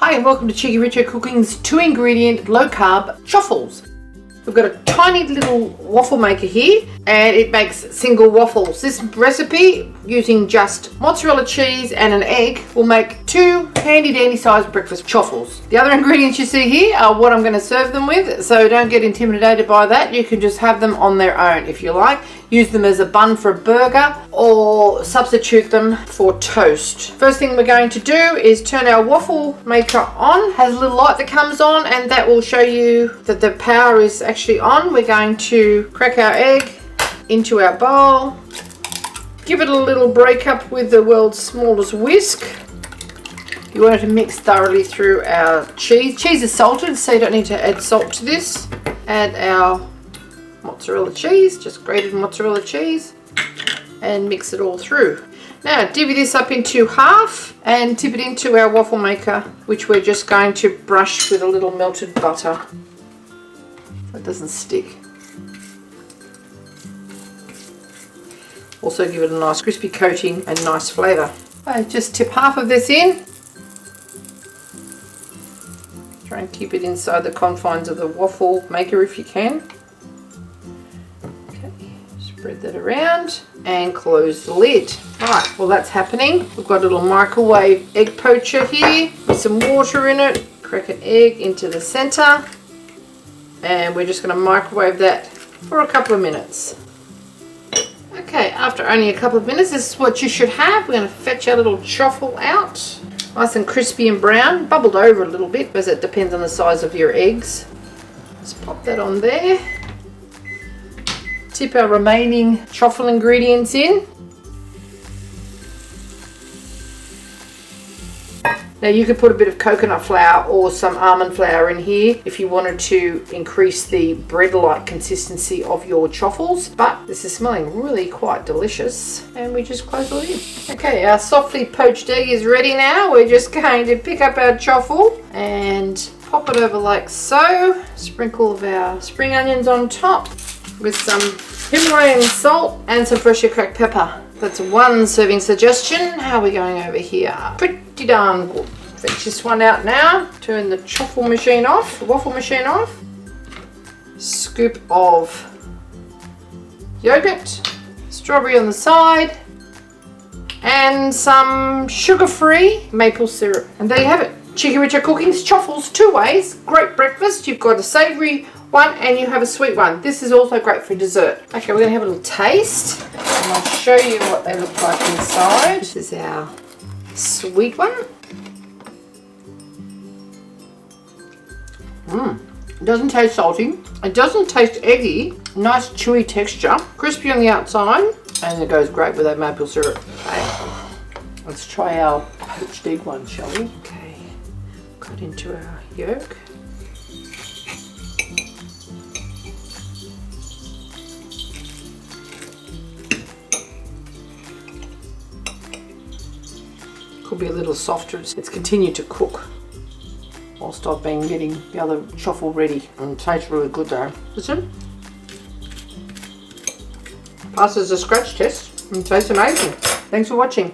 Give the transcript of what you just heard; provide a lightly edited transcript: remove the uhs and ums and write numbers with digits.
Hi and welcome to Cheekyricho Cooking's 2-ingredient low-carb chaffles. We've got a tiny little waffle maker here and it makes single waffles. This recipe, using just mozzarella cheese and an egg, will make 2 handy dandy sized breakfast chaffles. The other ingredients you see here are what I'm going to serve them with, so don't get intimidated by that. You can just have them on their own if you like. Use them as a bun for a burger or substitute them for toast. First thing we're going to do is turn our waffle maker on. It has a little light that comes on and that will show you that the power is actually on. We're going to crack our egg into our bowl. Give it a little break up with the world's smallest whisk. You want it to mix thoroughly through our cheese. Cheese is salted, so you don't need to add salt to this. Add our mozzarella cheese, just grated mozzarella cheese, and mix it all through. Now divvy this up into half and tip it into our waffle maker, which we're just going to brush with a little melted butter so it doesn't stick. Also give it a nice crispy coating and nice flavour. Just tip half of this in. Try and keep it inside the confines of the waffle maker if you can. Spread that around and close the lid. Right, while that's happening, we've got a little microwave egg poacher here with some water in it. Crack an egg into the center and we're just going to microwave that for a couple of minutes. Okay, after only a couple of minutes, this is what you should have. We're going to fetch our little chaffle out. Nice and crispy and brown, bubbled over a little bit because it depends on the size of your eggs. Just pop that on there. Tip our remaining chaffle ingredients in. Now you could put a bit of coconut flour or some almond flour in here if you wanted to increase the bread-like consistency of your chaffles, but this is smelling really quite delicious. And we just close the lid. Okay, our softly poached egg is ready now. We're just going to pick up our chaffle and pop it over like so. Sprinkle of our spring onions on top with some Himalayan salt and some freshly cracked pepper. That's one serving suggestion. How are we going over here? Pretty darn good. Fetch this one out now. Turn the chaffle machine off, the waffle machine off. Scoop of yogurt, strawberry on the side, and some sugar-free maple syrup. And there you have it. Cheekyricho Cooking's chaffles 2 ways. Great breakfast. You've got a savoury one and you have a sweet one. This is also great for dessert. Okay, we're going to have a little taste and I'll show you what they look like inside. This is our sweet one. It doesn't taste salty. It doesn't taste eggy. Nice chewy texture. Crispy on the outside. And it goes great with that maple syrup. Okay. Let's try our poached egg one, shall we? Okay. Cut into our yolk. Could be a little softer. It's continued to cook whilst I've been getting the other chaffle ready. And it tastes really good though. Listen. Passes a scratch test and tastes amazing. Thanks for watching.